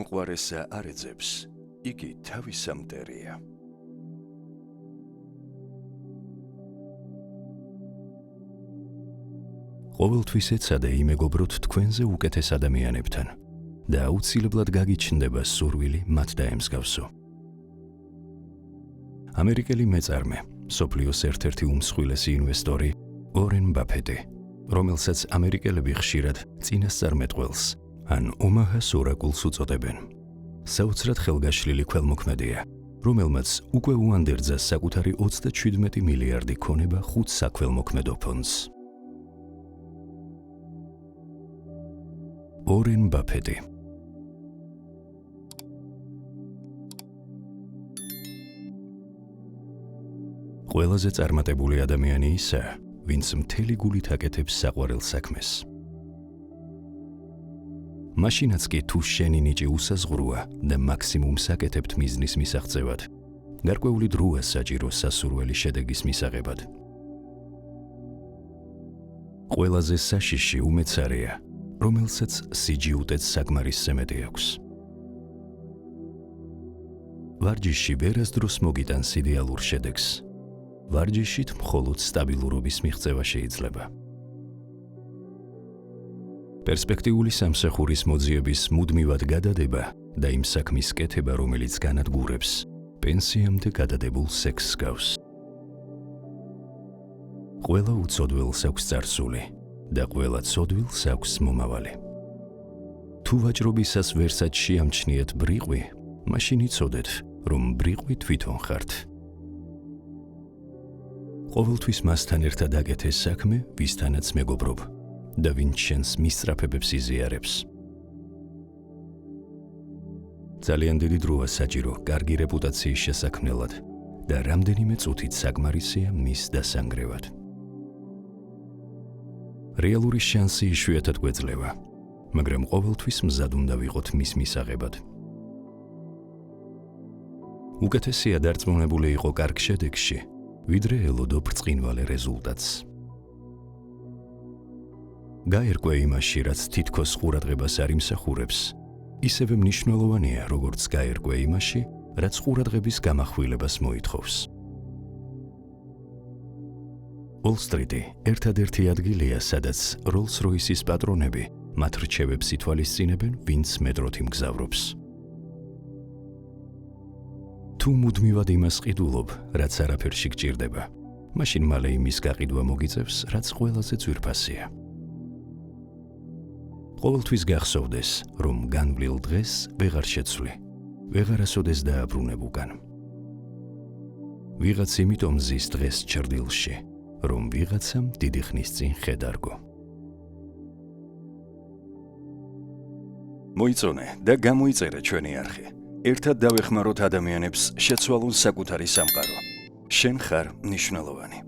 სიყვარესა არ ეძებს, იგი თავისა მტერია. ყოველთვის ეცადე იმეგობროთ თქვენზე უკეთეს ადამიანებთან და აუცილებლად გაგიჩნდება სურვილი მათ დაემსგავსო. ამერიკელი მეწარმე, მსოფლიოს ერთ-ერთი უმსხვილესი ინვესტორი ორენ ბაფეტი, რომელსაც ამერიკელები ხშირად წინასწარმეტყველს ან ომაჰას ორაკულს უწოდებენ. საოცრად ხელგაშლილი ქველმოქმედია, რომელმაც უკვე უანდერძა საკუთარი 37 მილიარდი ქონება 5 საქველმოქმედო ფონდს. ორენ ბაფეტი ყველაზე წარმატებული ადამიანი ისაა, ვინც მთელი გულით აკეთებს საყვარელ საქმეს. მაშინაც კი თუ შენი ნიჭი უსაზღვროა და მაქსიმუმს აკეთებთ მიზნის მისაღწევად, გარკვეული დროა საჭირო სასურველი შედეგის მისაღებად. ყველაზე საშიში უმეცარეა, რომელსაც სიჯიუტეც საკმარისზე მეტი აქვს. ვარჯიში ვერასდროს მოგიტანს იდეალურ შედეგს. ვარჯიშით მხოლოდ სტაბილურობის მიღწევა შეიძლება. პერსპექტიული სამსახურის მოძიების მუდმივად გადადება და იმ საქმის კეთება, რომელიც განადგურებს, პენსიამდე გადადებულ სექსს გავს. ყველა უცოდველს აქვს წარსული და ყველა ცოდვილს აქვს მომავალი. თუ ვაჭრობისას ვერსად შეამჩნიეთ ბრიყვი, მაშინ იცოდეთ, რომ ბრიყვი თვითონ ხართ. ყოველთვის მასთან ერთად აკეთე საქმე, ვისთანაც მეგობრობ და ვინც შენს მისწრაფებებს იზიარებს. ძალიან დიდი დროა საჭირო კარგი რეპუტაციის შესაქმნელად და რამდენიმე წუთით საკმარისია მის დასანგრევად. რეალური შანსი იშვიათად გვეძლევა, მაგრამ ყოველთვის მზად უნდა ვიყოთ მის მისაღებად. უკეთესია დარწმუნებული იყო კარგ შედეგში, ვიდრე ელოდო ბრწყინვალე რეზულტატს. გაერკვე იმაში, რაც თითქოს ყურადღებას არ იმსახურებს, ისევე მნიშვნელოვანია, როგორც გაერკვე იმაში, რაც ყურადღების გამახვილებას მოითხოვს. ოლ-სტრიტი ერთადერთი ადგილია, სადაც როლს-როისის პატრონები მათ რჩევებს ითვალისწინებენ, ვინც მეტროთ იმგზავრობს. თუ მუდმივად იმას ყიდულობ, რაც არაფერში გჭირდება, მაშინ მალე იმის გაყიდვა მოგიწევს, რაც ყველაზე ძვირფასია. ყოველთვის გახსოვდეს, რომ განვლილ დღეს ვეღარ შეცვლი, ვეღარასოდეს დააბრუნებ უკან. ვიღაც იმიტომ ზის დღეს ჩრდილში, რომ ვიღაცამ დიდი ხნის წინ ხედარგო. მოიწონე და გამოიწერე ჩვენი არხი. ერთად დავეხმაროთ ადამიანებს შეცვალონ საკუთარი სამყარო. შენ ხარ მნიშვნელოვანი.